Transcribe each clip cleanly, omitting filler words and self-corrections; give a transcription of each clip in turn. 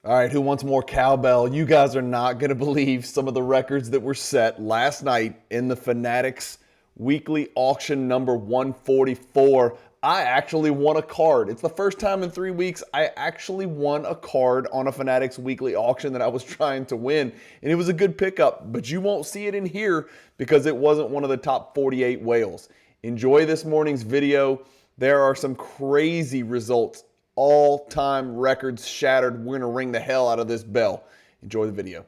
All right, who wants more cowbell? You guys are not going to believe some of the records that were set last night in the Fanatics weekly auction number 144. I actually won a card. It's the first time in 3 weeks I actually won a card on a Fanatics weekly auction that I was trying to win, and it was a good pickup, but you won't see it in here because it wasn't one of the top 48 whales. Enjoy this morning's video. There are some crazy results. All-time records shattered. We're going to ring the hell out of this bell. Enjoy the video.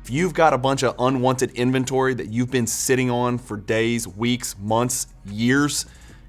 If you've got a bunch of unwanted inventory that you've been sitting on for days, weeks, months, years,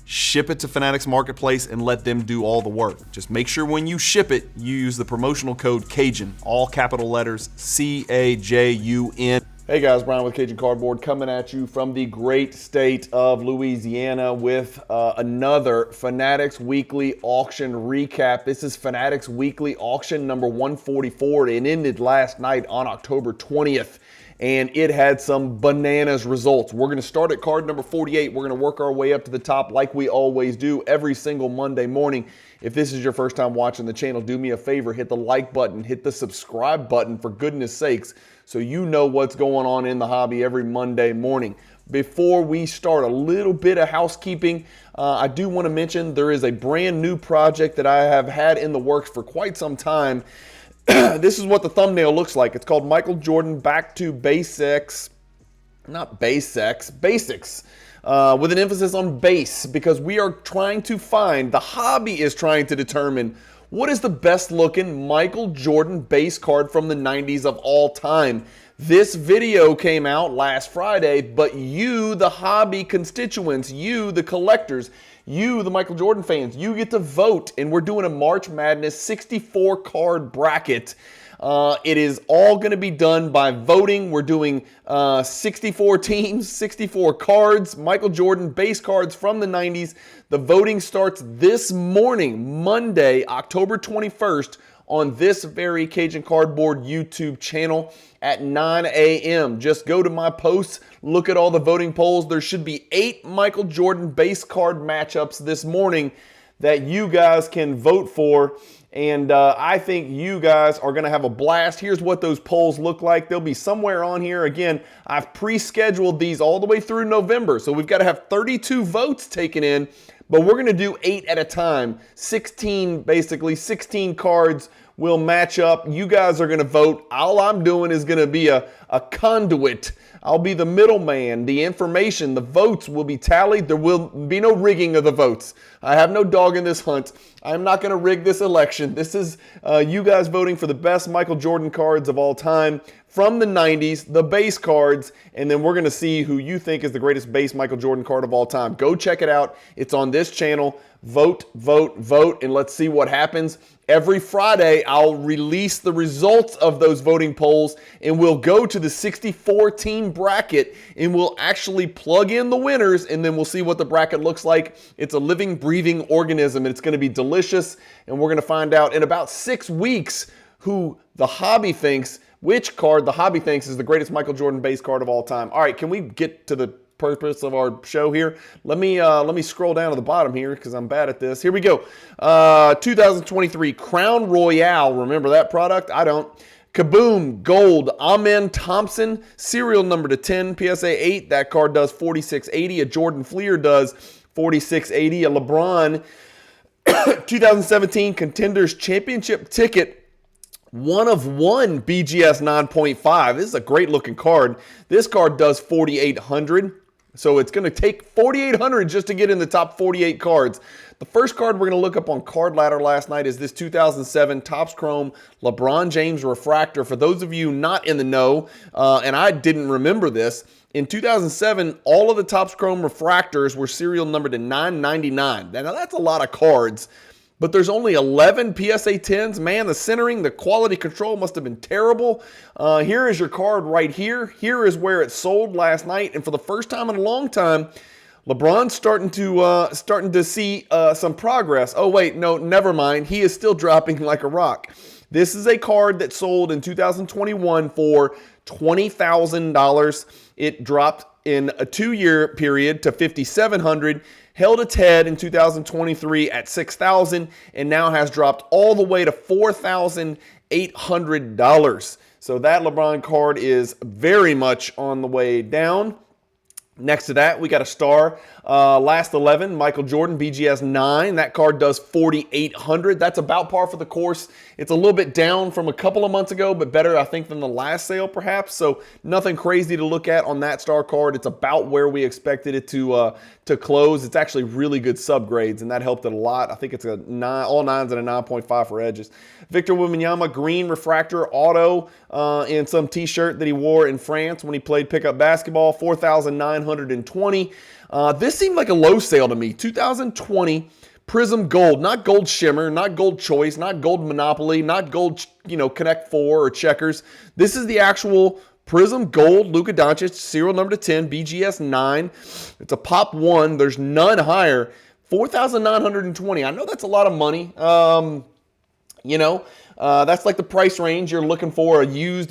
ship it to Fanatics Marketplace and let them do all the work. Just make sure when you ship it, you use the promotional code CAJUN, all capital letters, C-A-J-U-N. Hey guys, Bryan with Cajun Cardboard coming at you from the great state of Louisiana with another Fanatics Weekly Auction recap. This is Fanatics Weekly Auction number 144. It ended last night on October 20th. And it had some bananas results. We're going to start at card number 48. We're going to work our way up to the top like we always do every single Monday morning. If this is your first time watching the channel, do me a favor, hit the like button, hit the subscribe button for goodness sakes, so you know what's going on in the hobby every Monday morning. Before we start, a little bit of housekeeping. I do want to mention there is a brand new project that I have had in the works for quite some time. This is what the thumbnail looks like. It's called Michael Jordan Back to Basics, not basics, basics, with an emphasis on base, because we are trying to find, the hobby is trying to determine what is the best looking Michael Jordan base card from the 90s of all time. This video came out last Friday, but you, the hobby constituents, you, the collectors, you, the Michael Jordan fans, you get to vote, and we're doing a March Madness 64 card bracket. It is all going to be done by voting. We're doing 64 teams, 64 cards, Michael Jordan base cards from the 90s. The voting starts this morning, Monday, October 21st, on this very Cajun Cardboard YouTube channel at 9 a.m. Just go to my posts, look at all the voting polls. There should be 8 Michael Jordan base card matchups this morning that you guys can vote for. And I think you guys are going to have a blast. Here's what those polls look like. They'll be somewhere on here. Again, I've pre-scheduled these all the way through November. So we've got to have 32 votes taken in, but we're going to do 8 at a time. 16, basically, 16 cards will match up. You guys are going to vote. All I'm doing is going to be a conduit. I'll be the middleman. The information, the votes will be tallied. There will be no rigging of the votes. I have no dog in this hunt. I'm not going to rig this election. This is you guys voting for the best Michael Jordan cards of all time from the 90s, the base cards, and then we're going to see who you think is the greatest base Michael Jordan card of all time. Go check it out. It's on this channel. Vote, vote, vote, and let's see what happens. Every Friday, I'll release the results of those voting polls, and we'll go to the 64-team bracket, and we'll actually plug in the winners, and then we'll see what the bracket looks like. It's a living, breathing organism, and it's going to be delicious, and we're going to find out in about 6 weeks who the hobby thinks, which card the hobby thinks is the greatest Michael Jordan base card of all time. All right, can we get to the purpose of our show here? Let me scroll down to the bottom here because I'm bad at this. Here we go. 2023 Crown Royale. Remember that product? I don't. Kaboom Gold Amen Thompson, serial number to 10, PSA 8. That card does 4680. A Jordan Fleer does 4680. A LeBron 2017 Contenders Championship ticket, 1 of 1 BGS 9.5. This is a great looking card. This card does 4,800. So it's going to take 4,800 just to get in the top 48 cards. The first card we're going to look up on Card Ladder last night is this 2007 Topps Chrome LeBron James Refractor. For those of you not in the know, and I didn't remember this, in 2007, all of the Topps Chrome Refractors were serial numbered to 999. Now that's a lot of cards. But there's only 11 PSA 10s. Man, the centering, the quality control must have been terrible. Here is your card right here. Here is where it sold last night. And for the first time in a long time, LeBron's starting to see some progress. Oh, wait, no, never mind. He is still dropping like a rock. This is a card that sold in 2021 for $20,000. It dropped in a 2-year period to $5,700, held its head in 2023 at $6,000, and now has dropped all the way to $4,800. So that LeBron card is very much on the way down. Next to that, we got a star. Last 11, Michael Jordan, BGS 9. That card does $4,800. That's about par for the course. It's a little bit down from a couple of months ago, but better, I think, than the last sale, perhaps. So nothing crazy to look at on that star card. It's about where we expected it to close. It's actually really good subgrades, and that helped it a lot. I think it's a 9, all 9s and a 9.5 for edges. Victor Wembanyama, green refractor auto in some t-shirt that he wore in France when he played pickup basketball, $4,920. This seemed like a low sale to me. 2020 Prism Gold, not Gold Shimmer, not Gold Choice, not Gold Monopoly, not Gold, Connect 4 or Checkers. This is the actual Prism Gold Luka Doncic, serial number 10, BGS 9. It's a pop 1. There's none higher. $4,920. I know that's a lot of money. That's like the price range you're looking for, a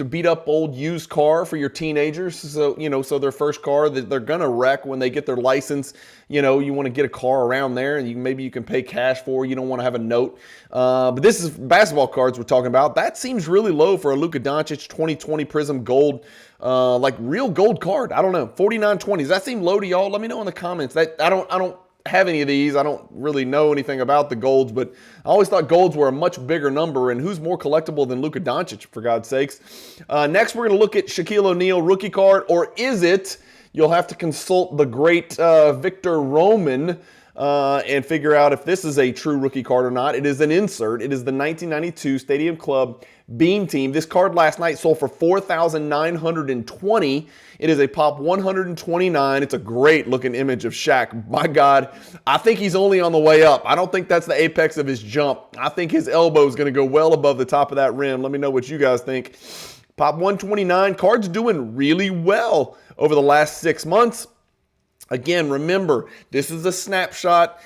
beat up old used car for your teenagers. So, so their first car that they're going to wreck when they get their license, you want to get a car around there and maybe you can pay cash for, you don't want to have a note. But this is basketball cards we're talking about. That seems really low for a Luka Doncic 2020 Prism Gold, like real gold card. I don't know. $4,920. Does that seem low to y'all? Let me know in the comments. I don't have any of these. I don't really know anything about the golds, but I always thought golds were a much bigger number, and who's more collectible than Luka Doncic, for God's sakes. Next, we're going to look at Shaquille O'Neal rookie card, or is it? You'll have to consult the great Victor Roman and figure out if this is a true rookie card or not. It is an insert. It is the 1992 Stadium Club Beam Team. This card last night sold for $4,920. It is a pop 129. It's a great looking image of Shaq. My God, I think he's only on the way up. I don't think that's the apex of his jump. I think his elbow is going to go well above the top of that rim. Let me know what you guys think. Pop 129. Card's doing really well over the last 6 months. Again, remember, this is a snapshot.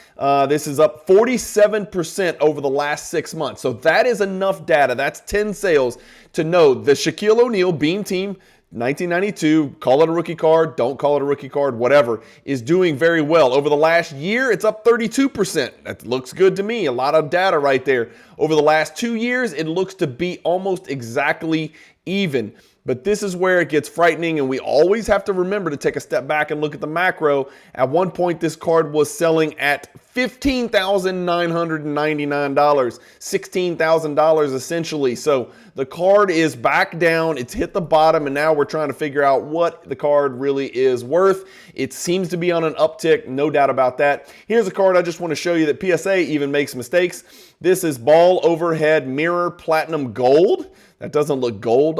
This is up 47% over the last 6 months. So that is enough data. That's 10 sales to know the Shaquille O'Neal Beam Team 1992, call it a rookie card, don't call it a rookie card, whatever, is doing very well. Over the last year, it's up 32%. That looks good to me. A lot of data right there. Over the last 2 years, it looks to be almost exactly even. But this is where it gets frightening, and we always have to remember to take a step back and look at the macro. At one point, this card was selling at $15,999, $16,000 essentially. So the card is back down. It's hit the bottom, and now we're trying to figure out what the card really is worth. It seems to be on an uptick, no doubt about that. Here's a card I just want to show you that PSA even makes mistakes. This is Ball Overhead Mirror Platinum Gold. That doesn't look gold.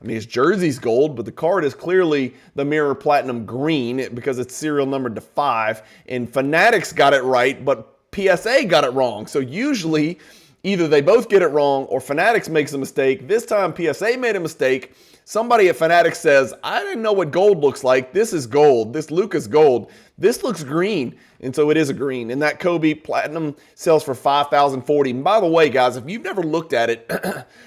His jersey's gold, but the card is clearly the Mirror Platinum Green because it's serial numbered to 5. And Fanatics got it right, but PSA got it wrong. So usually either they both get it wrong or Fanatics makes a mistake. This time PSA made a mistake. Somebody at Fanatics says, I didn't know what gold looks like. This is gold. This Luka's gold. This looks green. And so it is a green. And that Kobe Platinum sells for $5,040. And by the way, guys, if you've never looked at it,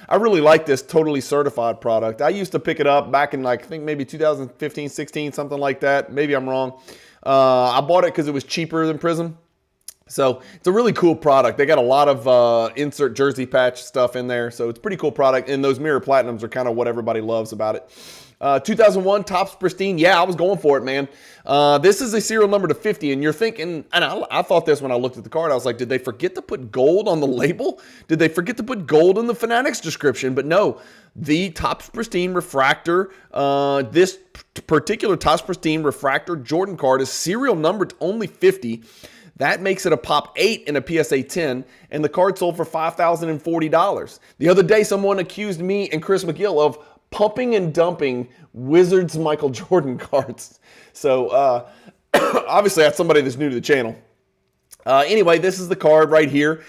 I really like this totally certified product. I used to pick it up back in I think maybe 2015, 16, something like that. Maybe I'm wrong. I bought it because it was cheaper than Prism. So it's a really cool product. They got a lot of insert jersey patch stuff in there. So it's a pretty cool product. And those Mirror Platinums are kind of what everybody loves about it. 2001 Topps Pristine. Yeah, I was going for it, man. This is a serial number to 50. And you're thinking, and I thought this when I looked at the card. I was like, did they forget to put gold on the label? Did they forget to put gold in the Fanatics description? But no, the Topps Pristine Refractor, this particular Topps Pristine Refractor Jordan card is serial numbered to only 50. That makes it a pop 8 in a PSA 10, and the card sold for $5,040. The other day, someone accused me and Chris McGill of pumping and dumping Wizards Michael Jordan cards. So obviously, that's somebody that's new to the channel. Anyway, this is the card right here.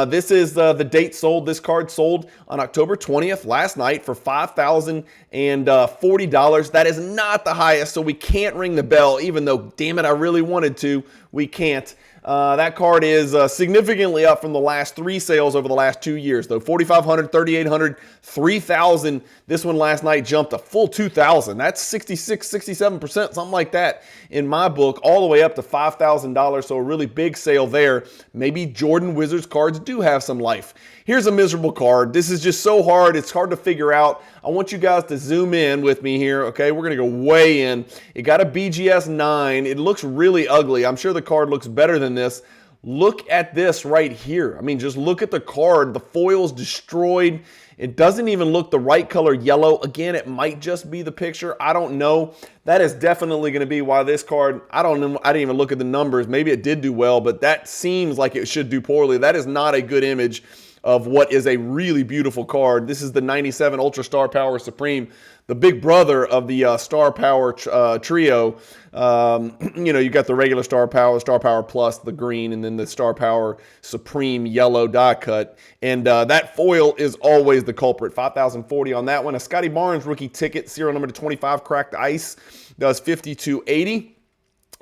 This is the date sold. This card sold on October 20th, last night, for $5,040. That is not the highest, so we can't ring the bell, even though, damn it, I really wanted to. we can't. That card is significantly up from the last 3 sales over the last 2 years, though. 4,500, 3,800, 3,000. This one last night jumped a full 2,000. That's 66, 67%, something like that in my book, all the way up to $5,000. So a really big sale there. Maybe Jordan Wizards cards do have some life. Here's a miserable card. This is just so hard. It's hard to figure out. I want you guys to zoom in with me here, okay? We're going to go way in. It got a BGS 9. It looks really ugly. I'm sure the card looks better than this. Look at this right here. I mean, just look at the card. The foil's destroyed. It doesn't even look the right color yellow. Again, it might just be the picture. I don't know. That is definitely going to be why this card, I don't know. I didn't even look at the numbers. Maybe it did do well, but that seems like it should do poorly. That is not a good image of what is a really beautiful card. This is the 97 Ultra Star Power Supreme, the big brother of the Star Power trio. You know, you got the regular Star Power Plus, the green, and then the Star Power Supreme yellow die cut. And that foil is always the culprit. 5,040 on that one. A Scotty Barnes rookie ticket, serial number to 25, cracked ice, does 5280.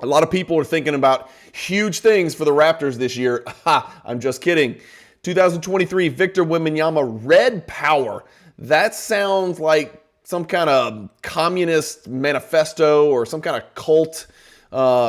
A lot of people are thinking about huge things for the Raptors this year. Ha, I'm just kidding. 2023 Victor Wembanyama Red Power. That sounds like some kind of communist manifesto or some kind of cult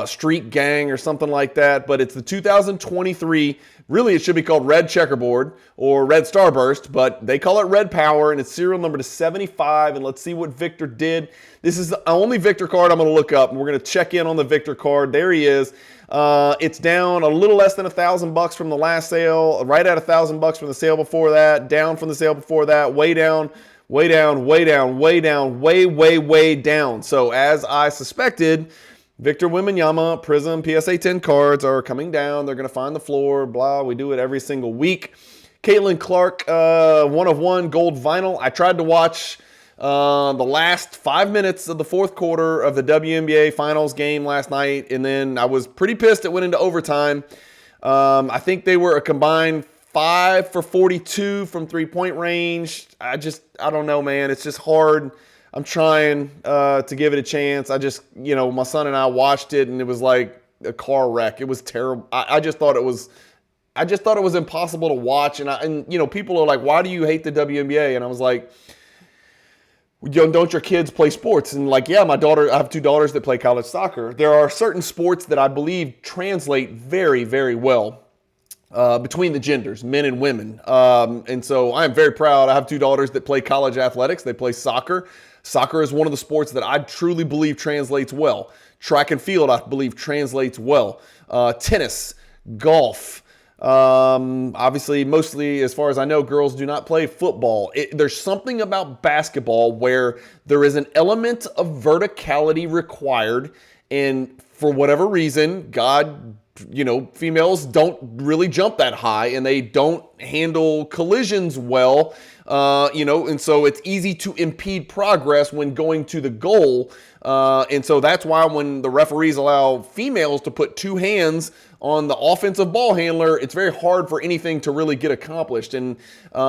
street gang or something like that. But it's the 2023, really it should be called Red Checkerboard or Red Starburst, but they call it Red Power, and it's serial number to 75. And let's see what Victor did. This is the only Victor card I'm going to look up, and we're going to check in on the Victor card. There he is. It's down a little less than $1,000 from the last sale, right at $1,000 from the sale before that, down from the sale before that, way down, way down, way down, way down, way, way, way down. So as I suspected, Victor Wembanyama Prism PSA 10 cards are coming down. They're going to find the floor, blah. We do it every single week. Caitlin Clark, 1 of 1 gold vinyl. I tried to watch the last 5 minutes of the fourth quarter of the WNBA Finals game last night, and then I was pretty pissed it went into overtime. I think they were a combined 5 for 42 from three-point range. I don't know, man. It's just hard. I'm trying to give it a chance. My son and I watched it, and it was like a car wreck. It was terrible. I just thought it was impossible to watch. And people are like, why do you hate the WNBA? And I was like, don't your kids play sports? And like, yeah, I have 2 daughters that play college soccer. There are certain sports that I believe translate very, very well between the genders, men and women. And so I am very proud. I have 2 daughters that play college athletics. They play soccer. Soccer is one of the sports that I truly believe translates well. Track and field, I believe, translates well. Tennis, golf. Obviously, mostly, as far as I know, girls do not play football. There's something about basketball where there is an element of verticality required, and for whatever reason, females don't really jump that high, and they don't handle collisions well, and so it's easy to impede progress when going to the goal. And so that's why when the referees allow females to put 2 hands on the offensive ball handler, it's very hard for anything to really get accomplished. And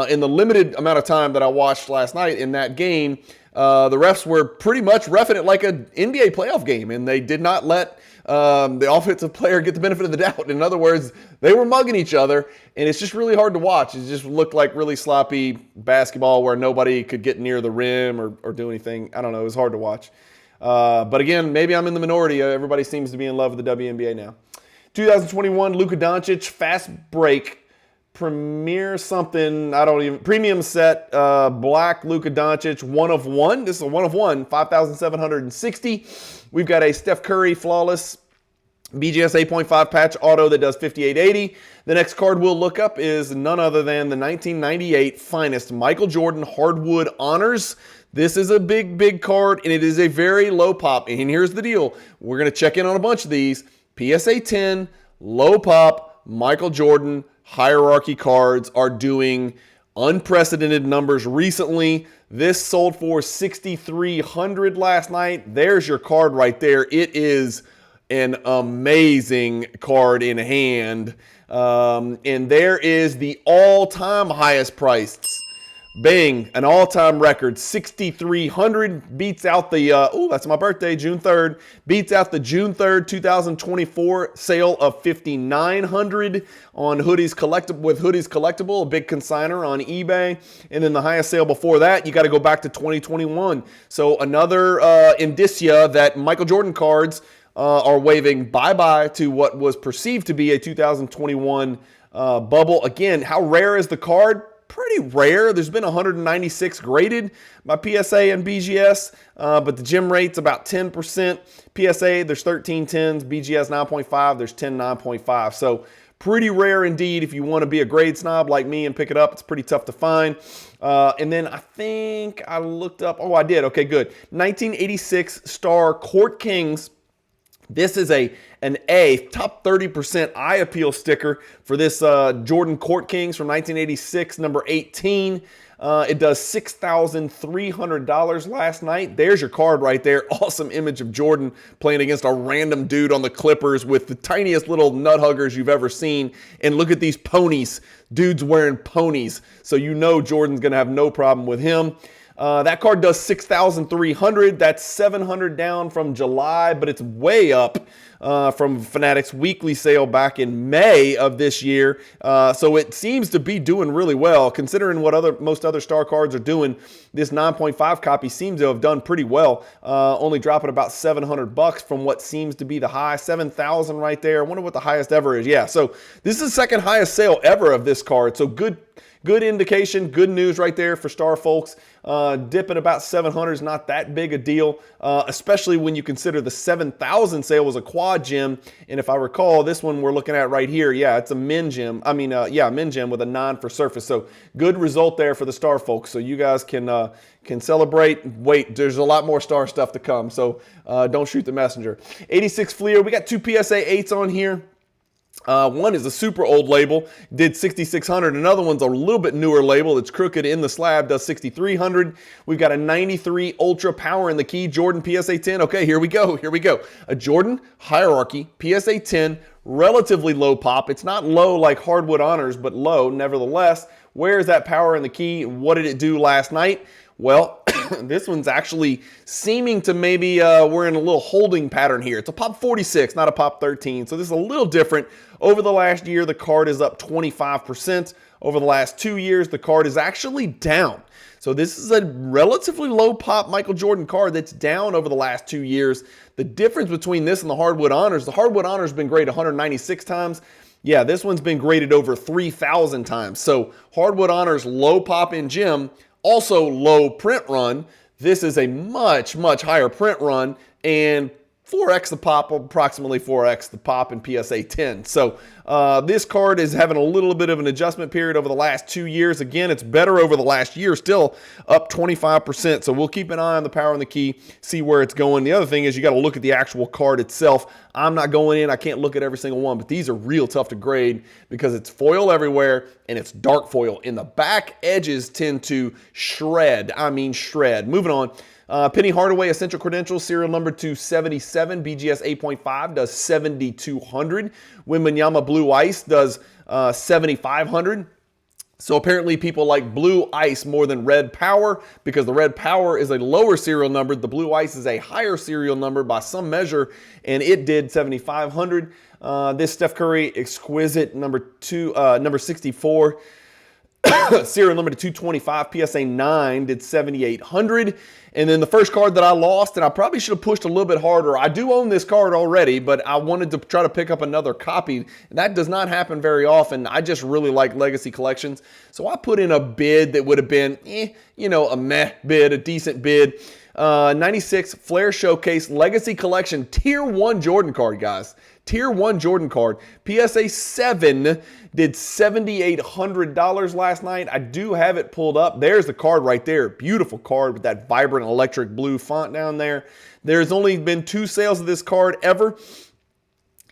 in the limited amount of time that I watched last night in that game, the refs were pretty much reffing it like an NBA playoff game, and they did not let the offensive player get the benefit of the doubt. In other words, they were mugging each other, and it's just really hard to watch. It just looked like really sloppy basketball where nobody could get near the rim or do anything. I don't know. It was hard to watch. But again, maybe I'm in the minority. Everybody seems to be in love with the WNBA now. 2021 Luka Doncic Fast Break Premier something, premium set, black Luka Doncic 1 of 1. This is a 1 of 1, 5,760. We've got a Steph Curry Flawless BGS 8.5 patch auto that does 5880. The next card we'll look up is none other than the 1998 finest Michael Jordan Hardwood Honors. This is a big, big card, and it is a very low pop. And here's the deal. We're going to check in on a bunch of these. PSA 10, low pop, Michael Jordan hierarchy cards are doing unprecedented numbers recently. This sold for $6,300 last night. There's your card right there. It is an amazing card in hand. And there is the all-time highest priced Bang, an all-time record, 6,300, beats out the, that's my birthday, June 3rd, beats out the June 3rd, 2024 sale of 5,900 on Hoodies Collectible, with Hoodies Collectible, a big consigner on eBay. And then the highest sale before that, you got to go back to 2021. So another indicia that Michael Jordan cards are waving bye-bye to what was perceived to be a 2021 bubble. Again, how rare is the card? Pretty rare. There's been 196 graded by PSA and BGS, but the gem rate's about 10%. PSA, there's 13 10s. BGS 9.5, there's 10 9.5. So pretty rare indeed. If you want to be a grade snob like me and pick it up, it's pretty tough to find. And then I think I looked up, I did. Okay, good. 1986 Star Court Kings. This is an A, top 30% eye appeal sticker for this Jordan Court Kings from 1986, number 18. It does $6,300 last night. There's your card right there. Awesome image of Jordan playing against a random dude on the Clippers with the tiniest little nut huggers you've ever seen. And look at these ponies. Dude's wearing ponies. So you know Jordan's going to have no problem with him. That card does $6,300. That's $700 down from July, but it's way up from Fanatics weekly sale back in May of this year. So it seems to be doing really well considering what most other star cards are doing. This 9.5 copy seems to have done pretty well, only dropping about $700 from what seems to be the high, 7,000 right there. I wonder what the highest ever is. Yeah, so this is the second highest sale ever of this card. So good indication, good news right there for star folks. Dipping about 700 is not that big a deal, especially when you consider the 7,000 sale was a quad gem. And if I recall, this one we're looking at right here, yeah, it's a min gem. Min gem with a 9 for surface. So good result there for the star folks. So you guys can celebrate. Wait, there's a lot more star stuff to come. So don't shoot the messenger. 86 Fleer, we got two PSA 8s on here. One is a super old label, did 6,600. Another one's a little bit newer label. It's crooked in the slab, does 6,300. We've got a 93 Ultra Power in the key, Jordan PSA 10. Okay, here we go. A Jordan Hierarchy PSA 10, relatively low pop. It's not low like Hardwood Honors, but low nevertheless. Where is that power in the key? What did it do last night? Well, this one's actually seeming to maybe we're in a little holding pattern here. It's a pop 46, not a pop 13. So this is a little different. Over the last year, the card is up 25%. Over the last 2 years, the card is actually down. So this is a relatively low pop Michael Jordan card that's down over the last 2 years. The difference between this and the Hardwood Honors, the Hardwood Honors has been graded 196 times. Yeah, this one's been graded over 3,000 times. So Hardwood Honors low pop in gem, also low print run. This is a much, much higher print run and 4x the pop, approximately 4x the pop in PSA 10. So this card is having a little bit of an adjustment period over the last 2 years. Again, it's better over the last year, still up 25%. So we'll keep an eye on the power and the key, see where it's going. The other thing is you got to look at the actual card itself. I'm not going in. I can't look at every single one, but these are real tough to grade because it's foil everywhere and it's dark foil. In the back edges tend to shred. I mean shred. Moving on. Penny Hardaway Essential Credentials, serial number 277, BGS 8.5 does 7,200. Wembanyama Blue Ice does 7,500. So apparently people like Blue Ice more than Red Power because the Red Power is a lower serial number. The Blue Ice is a higher serial number by some measure, and it did 7,500. This Steph Curry Exquisite number 64. Serial number to 225, PSA 9 did 7,800. And then the first card that I lost, and I probably should have pushed a little bit harder. I do own this card already, but I wanted to try to pick up another copy. That does not happen very often. I just really like Legacy Collections. So I put in a bid that would have been, a meh bid, a decent bid. 96 Flair Showcase Legacy Collection Tier 1 Jordan card, guys. Tier 1 Jordan card. PSA 7 did $7,800 last night. I do have it pulled up. There's the card right there. Beautiful card with that vibrant electric blue font down there. There's only been 2 sales of this card ever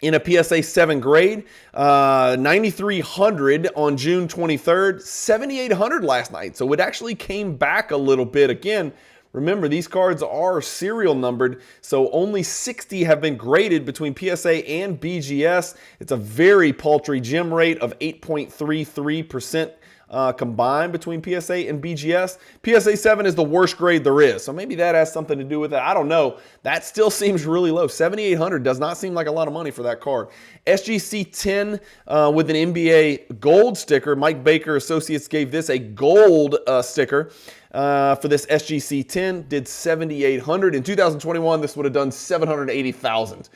in a PSA 7 grade. 9,300 on June 23rd. 7,800 last night. So it actually came back a little bit. Again, remember, these cards are serial numbered, so only 60 have been graded between PSA and BGS. It's a very paltry gem rate of 8.33%. combined between PSA and BGS. PSA 7 is the worst grade there is, so maybe that has something to do with it. I don't know. That still seems really low. $7,800 does not seem like a lot of money for that card. SGC 10 with an NBA gold sticker. Mike Baker Associates gave this a gold sticker. For this SGC 10, did $7,800. In 2021, this would have done $780,000.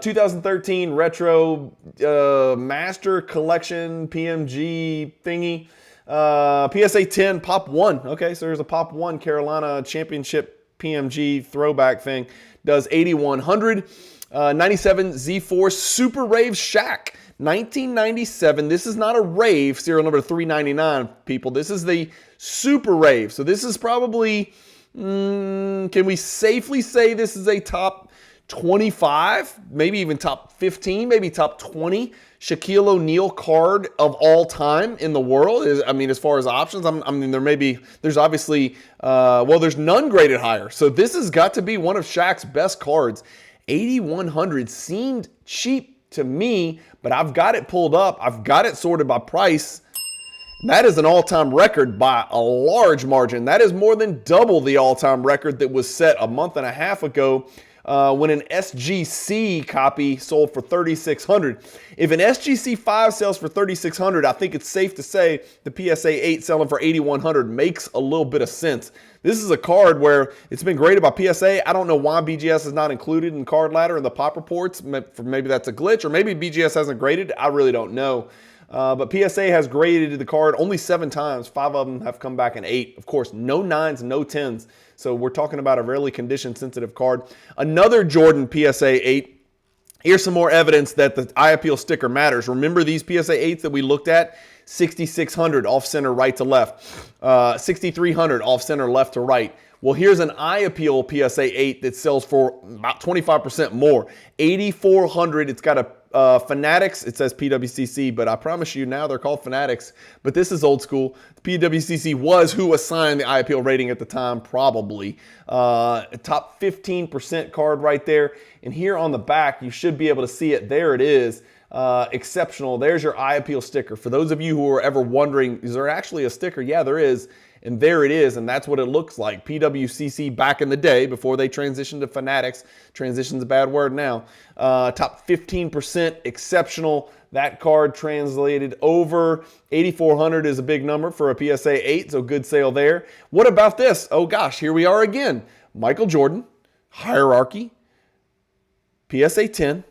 2013 Retro Master Collection PMG thingy. PSA 10 Pop 1. Okay, so there's a Pop 1 Carolina Championship PMG throwback thing. Does $8,100. 97 Z4 Super Rave Shaq. 1997. This is not a Rave, serial number 399, people. This is the Super Rave. So this is probably, can we safely say this is a top 25, maybe even top 15, maybe top 20 Shaquille O'Neal card of all time in the world? I mean, as far as options, I mean, there's obviously, there's none graded higher. So this has got to be one of Shaq's best cards. $8,100 seemed cheap to me, but I've got it pulled up. I've got it sorted by price. That is an all-time record by a large margin. That is more than double the all-time record that was set a month and a half ago when an SGC copy sold for $3,600. If an SGC 5 sells for $3,600, I think it's safe to say the PSA 8 selling for $8,100 makes a little bit of sense. This is a card where it's been graded by PSA. I don't know why BGS is not included in Card Ladder and the pop reports. Maybe that's a glitch, or maybe BGS hasn't graded. I really don't know. But PSA has graded the card only 7 times. 5 of them have come back in 8. Of course, no 9s, no 10s. So we're talking about a really condition-sensitive card. Another Jordan PSA 8. Here's some more evidence that the eye appeal sticker matters. Remember these PSA 8s that we looked at? 6,600 off center right to left. 6,300 off center left to right. Well, here's an eye appeal PSA 8 that sells for about 25% more. 8,400. It's got a Fanatics. It says PWCC, but I promise you now they're called Fanatics. But this is old school. The PWCC was who assigned the eye appeal rating at the time, probably. Top 15% card right there. And here on the back, you should be able to see it. There it is. Exceptional. There's your eye appeal sticker. For those of you who are ever wondering, is there actually a sticker? Yeah, there is. And there it is, and that's what it looks like. PWCC back in the day, before they transitioned to Fanatics. Transition's a bad word now. Top 15%, exceptional. That card translated over. 8,400 is a big number for a PSA 8, so good sale there. What about this? Oh gosh, here we are again. Michael Jordan, hierarchy, PSA 10,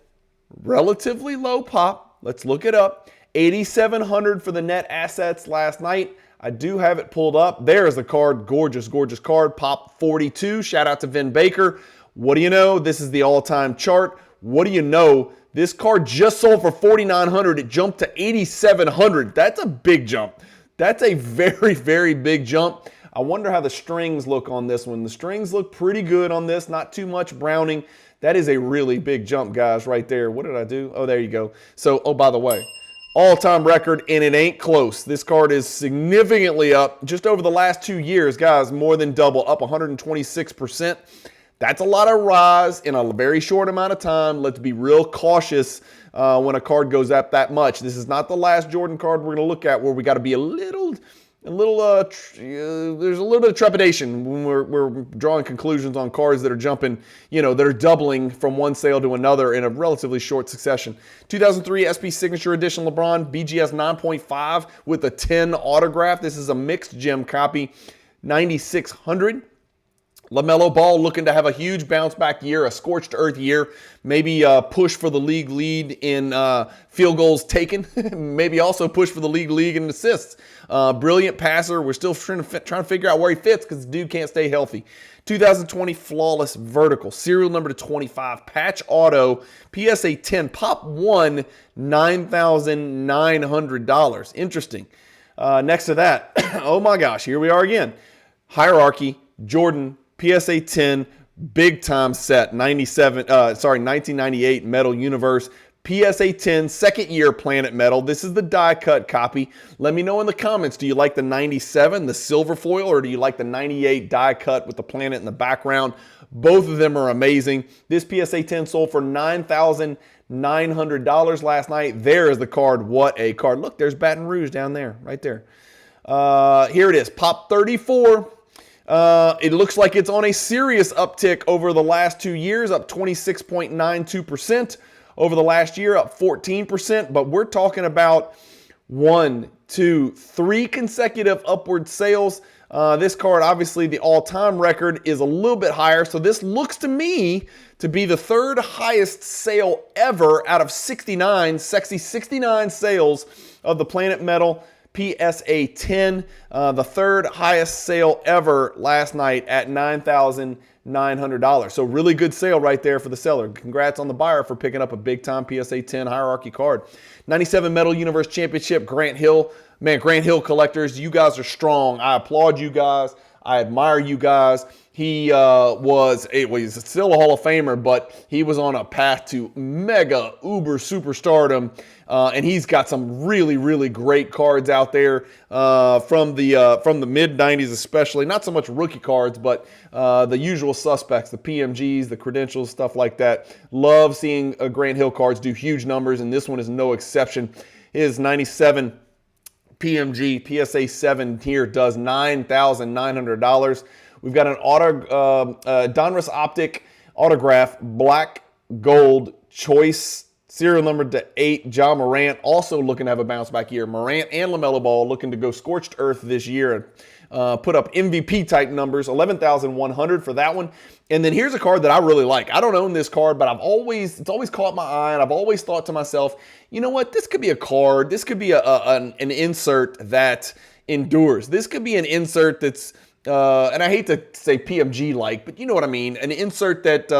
relatively low pop. Let's look it up. 8,700 for the net assets last night. I do have it pulled up. There is the card. Gorgeous, gorgeous card. Pop 42. Shout out to Vin Baker. What do you know? This is the all-time chart. What do you know? This card just sold for $4,900. It jumped to $8,700. That's a big jump. That's a very, very big jump. I wonder how the strings look on this one. The strings look pretty good on this. Not too much browning. That is a really big jump, guys, right there. What did I do? Oh, there you go. So, oh, by the way, all-time record, and it ain't close. This card is significantly up just over the last 2 years, guys, more than double, up 126%. That's a lot of rise in a very short amount of time. Let's be real cautious when a card goes up that much. This is not the last Jordan card we're going to look at where we got to be there's a little bit of trepidation when we're drawing conclusions on cards that are jumping, that are doubling from one sale to another in a relatively short succession. 2003 SP Signature Edition LeBron, BGS 9.5 with a 10 autograph. This is a mixed gem copy, 9,600. LaMelo Ball looking to have a huge bounce back year, a scorched earth year, maybe push for the league lead in field goals taken, maybe also push for the league in assists. Brilliant passer. We're still trying to figure out where he fits because the dude can't stay healthy. 2020 Flawless Vertical, serial number to 25, patch auto, PSA 10, Pop 1, $9,900. Interesting. Next to that, oh my gosh, here we are again. Hierarchy, Jordan, PSA 10, big time set, 1998 Metal Universe. PSA 10, second year Planet Metal. This is the die cut copy. Let me know in the comments, do you like the 97, the silver foil, or do you like the 98 die cut with the planet in the background? Both of them are amazing. This PSA 10 sold for $9,900 last night. There is the card. What a card. Look, there's Baton Rouge down there, right there. Here it is, Pop 34. It looks like it's on a serious uptick over the last 2 years, up 26.92%. Over the last year, up 14%. But we're talking about 1, 2, 3 consecutive upward sales. This card, obviously, the all-time record is a little bit higher. So this looks to me to be the third highest sale ever out of 69, sexy 69 sales of the Planet Metal PSA 10. The third highest sale ever last night at $9,900. So really good sale right there for the seller. Congrats on the buyer for picking up a big-time PSA 10 hierarchy card. 97 Metal Universe Championship, Grant Hill. Man, Grant Hill collectors, you guys are strong. I applaud you guys. I admire you guys. He's still a Hall of Famer, but he was on a path to mega uber superstardom. And he's got some really, really great cards out there from the mid-90s especially. Not so much rookie cards, but the usual suspects, the PMGs, the credentials, stuff like that. Love seeing Grant Hill cards do huge numbers, and this one is no exception. His 97 PMG PSA 7 here does $9,900. We've got an Donruss Optic autograph, black gold choice, serial number to 8, John Morant, also looking to have a bounce back year. Morant and LaMelo Ball looking to go scorched earth this year and put up MVP type numbers, $11,100 for that one. And then here's a card that I really like. I don't own this card, but it's always caught my eye, and I've always thought to myself, you know what, this could be a card. This could be an insert that endures. This could be an insert that's, and I hate to say PMG-like, but you know what I mean, an insert that,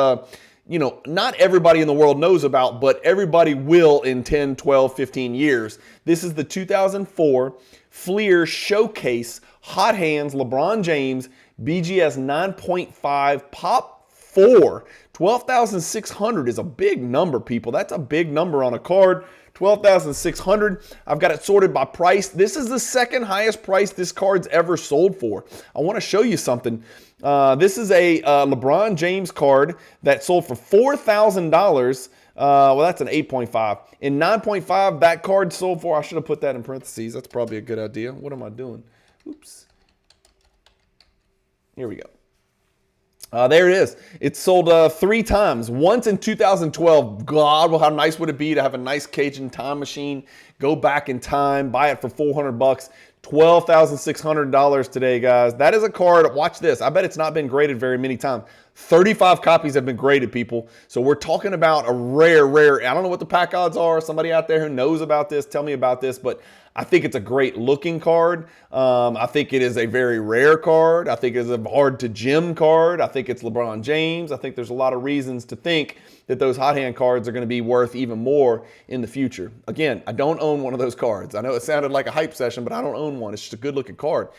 not everybody in the world knows about, but everybody will in 10, 12, 15 years. This is the 2004 Fleer Showcase Hot Hands LeBron James BGS 9.5 Pop 4. 12,600 is a big number, people. That's a big number on a card. 12,600. I've got it sorted by price. This is the second highest price this card's ever sold for. I want to show you something. This is a LeBron James card that sold for $4,000. Well, that's an 8.5. In 9.5, that card sold for, I should have put that in parentheses. That's probably a good idea. What am I doing? Oops. Here we go. There it is. It sold 3 times. Once in 2012. God, well, how nice would it be to have a nice Cajun time machine, go back in time, buy it for $400. $12,600 today, guys. That is a card. Watch this. I bet it's not been graded very many times. 35 copies have been graded, people. So we're talking about a rare. I don't know what the pack odds are. Somebody out there who knows about this, tell me about this. But I think it's a great looking card. I think it is a very rare card. I think it's a hard to gem card. I think it's LeBron James. I think there's a lot of reasons to think that those hot hand cards are going to be worth even more in the future. Again, I don't own one of those cards. I know it sounded like a hype session, but I don't own one. It's just a good looking card.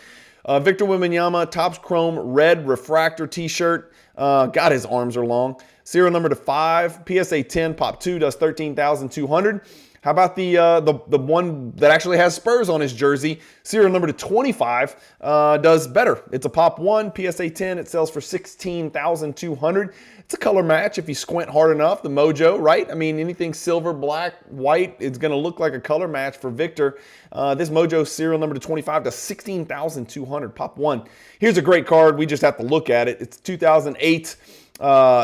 Victor Wembanyama, Topps Chrome Red Refractor t-shirt. God, his arms are long. Serial number to 5. PSA 10 Pop 2 does $13,200. How about the one that actually has Spurs on his jersey? Serial number to 25 does better. It's a Pop 1, PSA 10. It sells for $16,200. It's a color match if you squint hard enough. The Mojo, right? I mean, anything silver, black, white, it's going to look like a color match for Victor. This Mojo serial number to 25 does $16,200. Pop 1. Here's a great card. We just have to look at it. It's 2008.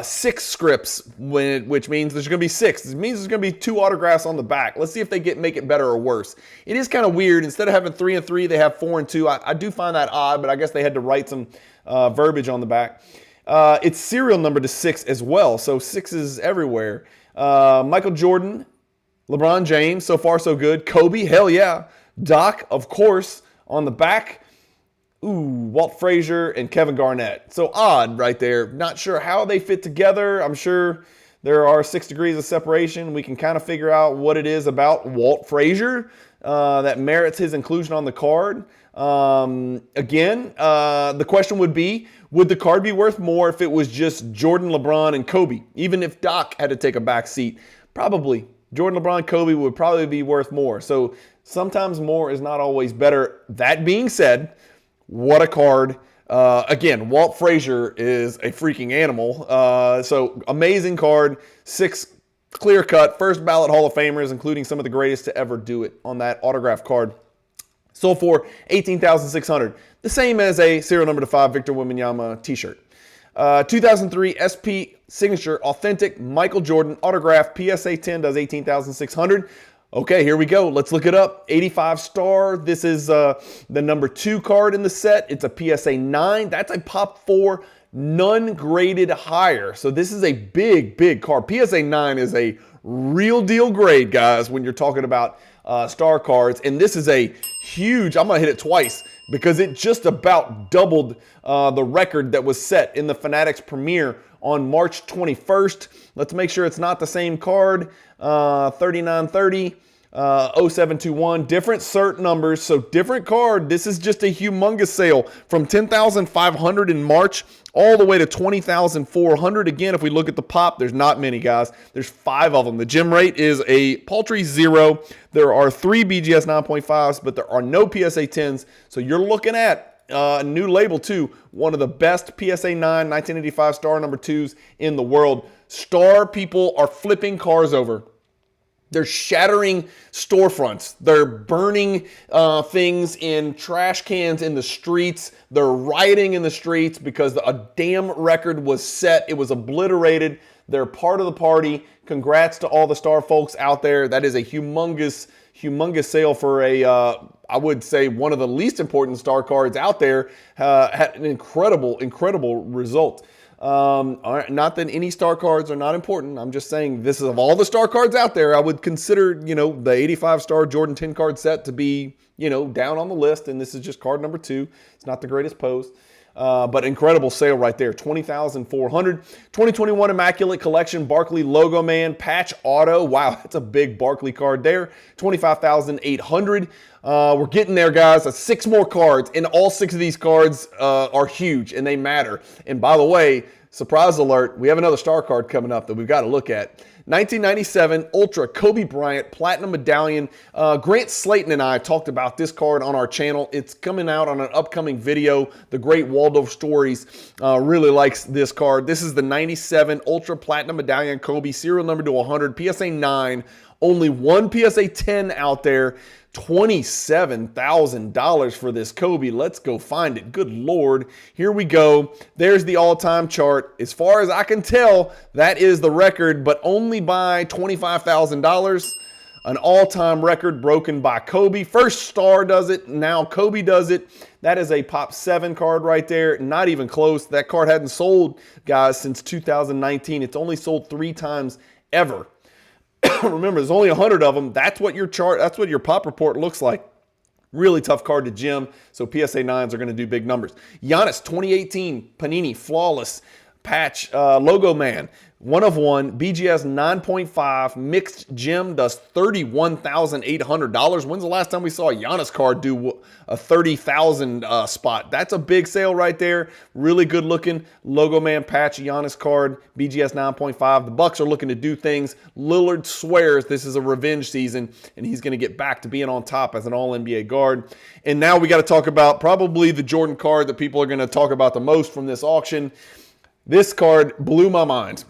6 scripts, which means there's going to be 6. It means there's going to be 2 autographs on the back. Let's see if they make it better or worse. It is kind of weird. Instead of having 3 and 3, they have 4 and 2. I do find that odd, but I guess they had to write some verbiage on the back. It's serial number to 6 as well, so 6 is everywhere. Michael Jordan, LeBron James, so far so good. Kobe, hell yeah. Doc, of course, on the back. Ooh, Walt Frazier and Kevin Garnett. So odd right there. Not sure how they fit together. I'm sure there are 6 degrees of separation. We can kind of figure out what it is about Walt Frazier that merits his inclusion on the card. Again, the question would be, would the card be worth more if it was just Jordan, LeBron, and Kobe? Even if Doc had to take a back seat? Probably. Jordan, LeBron, Kobe would probably be worth more. So sometimes more is not always better. That being said, what a card. Again, Walt Frazier is a freaking animal. So amazing card. 6 clear-cut, first ballot Hall of Famers, including some of the greatest to ever do it on that autograph card. Sold for $18,600. The same as a serial number to 5 Victor Wembanyama t-shirt. 2003 SP Signature Authentic Michael Jordan autograph PSA 10 does $18,600. Okay, here we go. Let's look it up. 85 star. This is the number 2 card in the set. It's a PSA 9. That's a Pop 4, none graded higher. So this is a big, big card. PSA 9 is a real deal grade, guys, when you're talking about star cards. And this is a huge, I'm going to hit it twice because it just about doubled the record that was set in the Fanatics premiere on March 21st. Let's make sure it's not the same card. 3930, 0721, different cert numbers, so different card. This is just a humongous sale from 10,500 in March all the way to 20,400. Again, if we look at the pop, there's not many, guys. There's 5 of them. The gem rate is a paltry 0. There are 3 BGS 9.5s, but there are no PSA 10s. So you're looking at a new label too. One of the best PSA 9 1985 star number 2s in the world. Star people are flipping cars over. They're shattering storefronts. They're burning things in trash cans in the streets. They're rioting in the streets because a damn record was set. It was obliterated. They're part of the party. Congrats to all the Star folks out there. That is a humongous, humongous sale for a, I would say, one of the least important Star cards out there. Had an incredible, incredible result. Not that any star cards are not important. I'm just saying this is of all the star cards out there, I would consider, the 85 star Jordan 10 card set to be, down on the list. And this is just card number 2. It's not the greatest pose. But incredible sale right there. $20,400. 2021 Immaculate Collection Barkley Logo Man Patch Auto. Wow, that's a big Barkley card there. $25,800. We're getting there, guys. 6 more cards, and all 6 of these cards are huge, and they matter. And by the way, surprise alert, we have another star card coming up that we've got to look at. 1997 Ultra Kobe Bryant Platinum Medallion. Grant Slayton and I talked about this card on our channel. It's coming out on an upcoming video. The Great Waldorf Stories really likes this card. This is the 97 Ultra Platinum Medallion Kobe, serial number to 100, PSA 9. Only one PSA 10 out there. $27,000 for this Kobe. Let's go find it. Good Lord. Here we go. There's the all-time chart. As far as I can tell, that is the record, but only by $25,000. An all-time record broken by Kobe. First Star does it. Now Kobe does it. That is a Pop 7 card right there. Not even close. That card hadn't sold, guys, since 2019. It's only sold 3 times ever. Remember, there's only 100 of them. That's what your chart, that's what your pop report looks like. Really tough card to gem, so PSA 9s are going to do big numbers. Giannis, 2018 Panini Flawless Patch Logo Man. 1 of 1, BGS 9.5, mixed gem does $31,800. When's the last time we saw a Giannis card do a 30,000 spot? That's a big sale right there. Really good looking Logo Man patch Giannis card, BGS 9.5. The Bucks are looking to do things. Lillard swears this is a revenge season, and he's going to get back to being on top as an All-NBA guard. And now we got to talk about probably the Jordan card that people are going to talk about the most from this auction. This card blew my mind.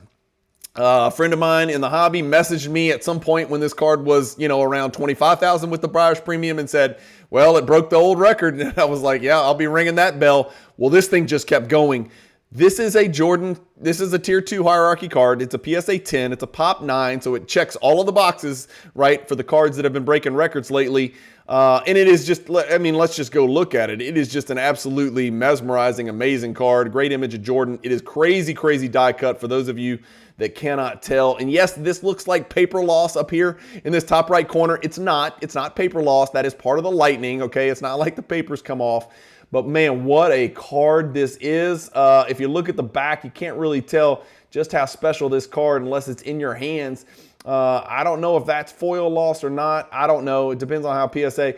A friend of mine in the hobby messaged me at some point when this card was, around $25,000 with the Breyers premium and said, well, it broke the old record. And I was like, yeah, I'll be ringing that bell. Well, this thing just kept going. This is a Jordan, this is a tier 2 hierarchy card. It's a PSA 10, it's a Pop 9, so it checks all of the boxes, right, for the cards that have been breaking records lately. And it is just, let's just go look at it. It is just an absolutely mesmerizing, amazing card. Great image of Jordan. It is crazy, crazy die cut for those of you that cannot tell. And yes, this looks like paper loss up here in this top right corner. It's not. It's not paper loss. That is part of the lightning, okay? It's not like the papers come off. But man, what a card this is. If you look at the back, you can't really tell just how special this card unless it's in your hands. I don't know if that's foil loss or not. I don't know. It depends on how PSA,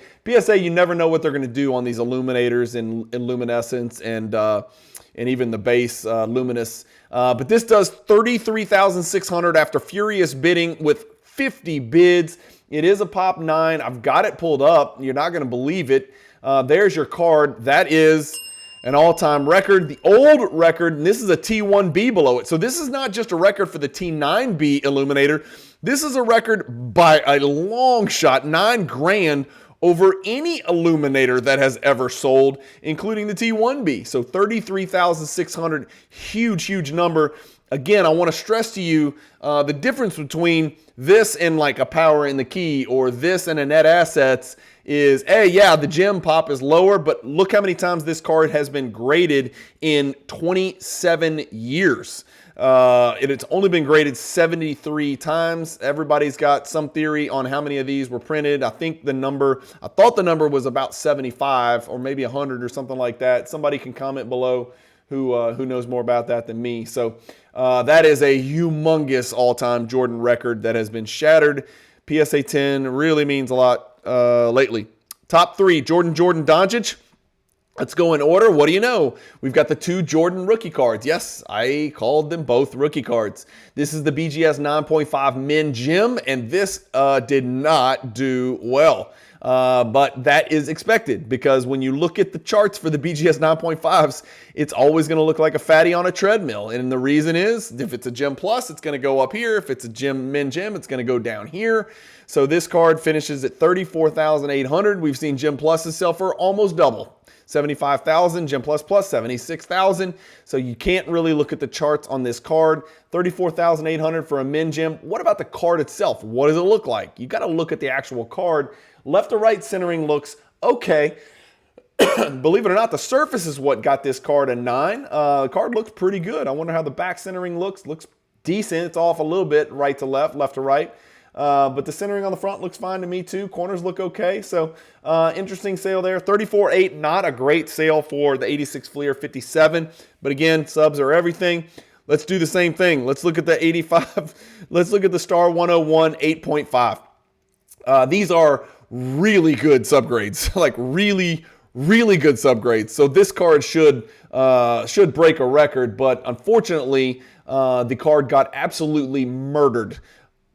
you never know what they're going to do on these illuminators and luminescence and even the base luminous. But this does $33,600 after furious bidding with 50 bids. It is a Pop 9. I've got it pulled up. You're not going to believe it. There's your card. That is An all-time record. The old record, and this is a T1B below it. So this is not just a record for the T9B Illuminator. This is a record by a long shot, $9,000 over any Illuminator that has ever sold, including the T1B. So 33,600, huge number. Again, I want to stress to you the difference between this and like a power in the key or this and a net assets is, hey, yeah, the gem pop is lower, but look how many times this card has been graded in 27 years. It's only been graded 73 times. Everybody's got some theory on how many of these were printed. I thought the number was about 75 or maybe 100 or something like that. Somebody can comment below who knows more about that than me. So that is a humongous all-time Jordan record that has been shattered. PSA 10 really means a lot lately. Top 3, Jordan, Doncic. Let's go in order. What do you know? We've got the 2 Jordan rookie cards. Yes, I called them both rookie cards. This is the BGS 9.5 Men Gem, and this did not do well. But that is expected because when you look at the charts for the BGS 9.5s, it's always going to look like a fatty on a treadmill. And the reason is, if it's a Gem Plus, it's going to go up here. If it's a Men Gem, it's going to go down here. So this card finishes at $34,800. We've seen Gem Pluses sell for almost double. 75,000, Gem Plus 76,000. So you can't really look at the charts on this card. 34,800 for a Men Gem. What about the card itself? What does it look like? You got to look at the actual card. Left to right centering looks okay. Believe it or not, the surface is what got this card a 9. The card looks pretty good. I wonder how the back centering looks. Looks decent. It's off a little bit right to left, left to right. But the centering on the front looks fine to me too. Corners look okay. So interesting sale there. 34.8, not a great sale for the 86 Fleer 57. But again, subs are everything. Let's do the same thing. Let's look at the 85. Let's look at the Star 101 8.5. These are really good subgrades, like really good subgrades. So this card should break a record, but unfortunately, the card got absolutely murdered.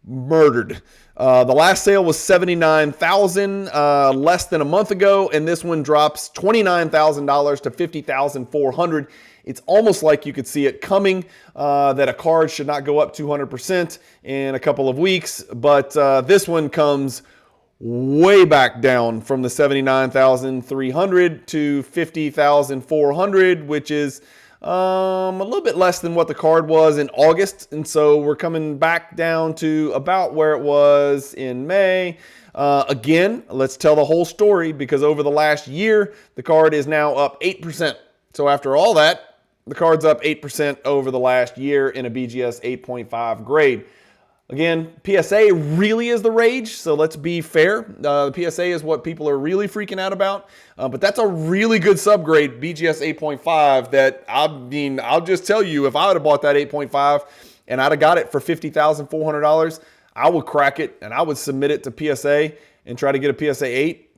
The last sale was $79,000 less than a month ago, and this one drops $29,000 to $50,400. It's almost like you could see it coming, that a card should not go up 200% in a couple of weeks, but this one comes way back down from the $79,300 to $50,400, which is a little bit less than what the card was in August. And so we're coming back down to about where it was in May. Again, let's tell the whole story because over the last year, the card is now up 8%. So after all that, the card's up 8% over the last year in a BGS 8.5 grade. Again, PSA really is the rage, so let's be fair. The PSA is what people are really freaking out about, but that's a really good subgrade, BGS 8.5, that, I'll just tell you, if I would have bought that 8.5 and I'd have got it for $50,400, I would crack it and I would submit it to PSA and try to get a PSA 8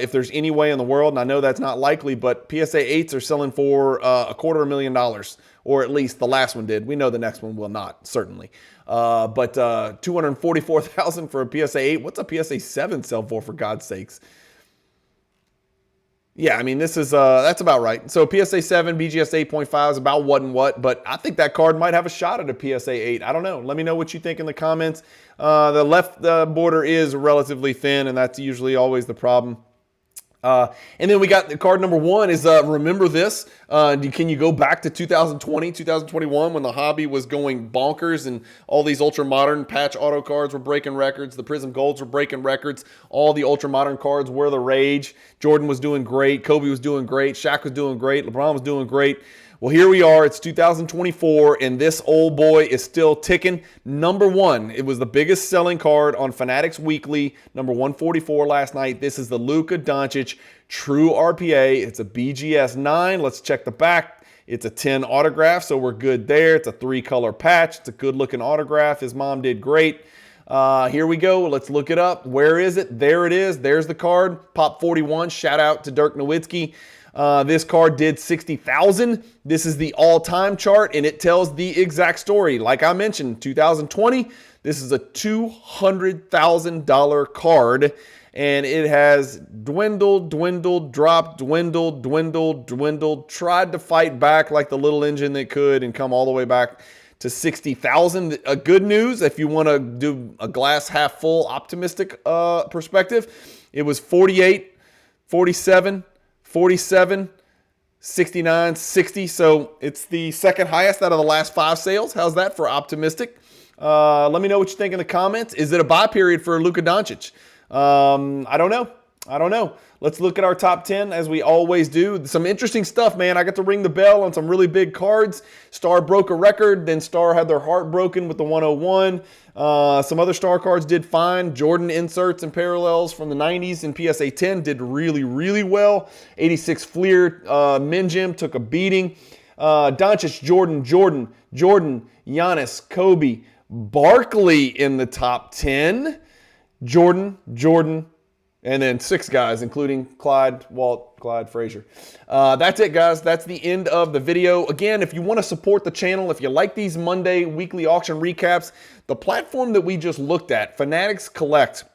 if there's any way in the world, and I know that's not likely, but PSA 8s are selling for $250,000, or at least the last one did. We know the next one will not, certainly. But $244,000 for a PSA 8. What's a PSA 7 sell for God's sakes? Yeah, I mean, this is that's about right. So PSA 7, BGS 8.5 is about what and what, but I think that card might have a shot at a PSA 8. I don't know. Let me know what you think in the comments. The left border is relatively thin, and that's usually always the problem. And then we got the card number 1 is remember this. Can you go back to 2020, 2021 when the hobby was going bonkers and all these ultra modern patch auto cards were breaking records. The Prism Golds were breaking records. All the ultra modern cards were the rage. Jordan was doing great. Kobe was doing great. Shaq was doing great. LeBron was doing great. Well, here we are. It's 2024, and this old boy is still ticking. Number 1, it was the biggest selling card on Fanatics Weekly, number 144 last night. This is the Luka Doncic True RPA. It's a BGS 9. Let's check the back. It's a 10 autograph, so we're good there. It's a 3-color patch. It's a good-looking autograph. His mom did great. Here we go. Let's look it up. Where is it? There it is. There's the card. Pop 41. Shout out to Dirk Nowitzki. This card did 60,000. This is the all-time chart, and it tells the exact story. Like I mentioned, 2020, this is a $200,000 card, and it has dwindled, dropped, dwindled, tried to fight back like the little engine that could and come all the way back to 60,000. Good news, if you want to do a glass half full optimistic perspective, it was 48, 47, 47, 69, 60. So it's the second highest out of the last 5 sales. How's that for optimistic? Let me know what you think in the comments. Is it a buy period for Luka Doncic? I don't know. Let's look at our top 10 as we always do. Some interesting stuff, man. I got to ring the bell on some really big cards. Star broke a record. Then Star had their heart broken with the 101. Some other Star cards did fine. Jordan inserts and parallels from the 90s in PSA 10 did really, really well. 86 Fleer Min Gem took a beating. Doncic, Jordan, Giannis, Kobe, Barkley in the top 10. Jordan, and then 6 guys, including Clyde, Walt, Clyde, Frazier. That's it, guys. That's the end of the video. Again, if you want to support the channel, if you like these Monday weekly auction recaps, the platform that we just looked at, Fanatics Collect,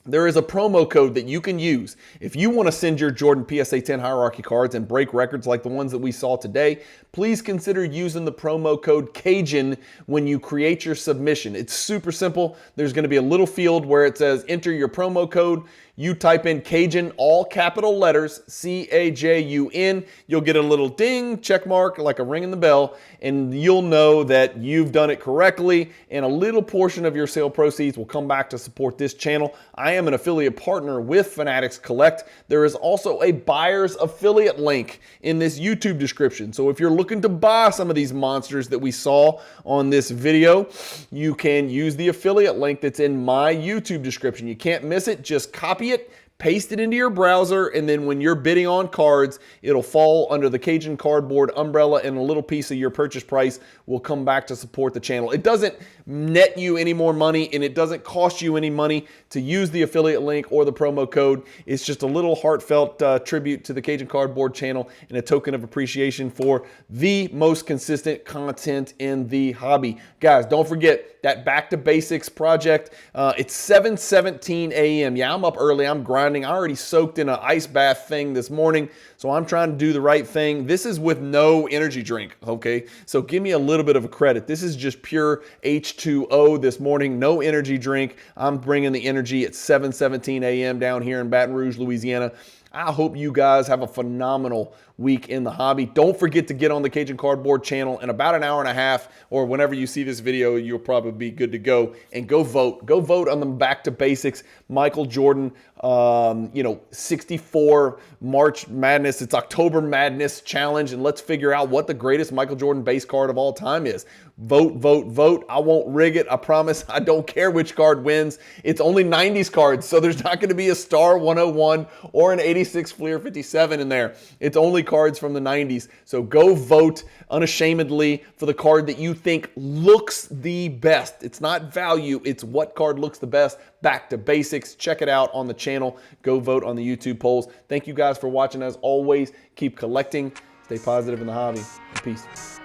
there is a promo code that you can use. If you want to send your Jordan PSA 10 hierarchy cards and break records like the ones that we saw today, please consider using the promo code Cajun when you create your submission. It's super simple. There's going to be a little field where it says enter your promo code. You type in Cajun, all capital letters, C-A-J-U-N. You'll get a little ding, check mark, like a ring in the bell, and you'll know that you've done it correctly, and a little portion of your sale proceeds will come back to support this channel. I am an affiliate partner with Fanatics Collect. There is also a buyer's affiliate link in this YouTube description. So if you're looking to buy some of these monsters that we saw on this video, you can use the affiliate link that's in my YouTube description. You can't miss it. Just copy it, paste it into your browser, and then when you're bidding on cards, it'll fall under the Cajun Cardboard umbrella, and a little piece of your purchase price will come back to support the channel. It doesn't net you any more money, and it doesn't cost you any money to use the affiliate link or the promo code. It's just a little heartfelt tribute to the Cajun Cardboard channel and a token of appreciation for the most consistent content in the hobby. Guys, don't forget that Back to Basics project. It's 7:17 a.m. Yeah, I'm up early. I'm grinding. I already soaked in an ice bath thing this morning, so I'm trying to do the right thing. This is with no energy drink, okay? So give me a little bit of a credit. This is just pure H2O this morning, no energy drink. I'm bringing the energy at 7:17 a.m. down here in Baton Rouge, Louisiana. I hope you guys have a phenomenal week in the hobby. Don't forget to get on the Cajun Cardboard channel. In about an hour and a half, or whenever you see this video, you'll probably be good to go. And go vote. Go vote on the Back to Basics Michael Jordan 64 March Madness. It's October Madness challenge, and let's figure out what the greatest Michael Jordan base card of all time is. Vote, vote, vote. I won't rig it. I promise. I don't care which card wins. It's only 90s cards, so there's not going to be a Star 101 or an 86 Fleer 57 in there. It's only cards from the 90s. So go vote unashamedly for the card that you think looks the best. It's not value. It's what card looks the best. Back to Basics. Check it out on the channel. Go vote on the YouTube polls. Thank you guys for watching. As always, keep collecting. Stay positive in the hobby. Peace.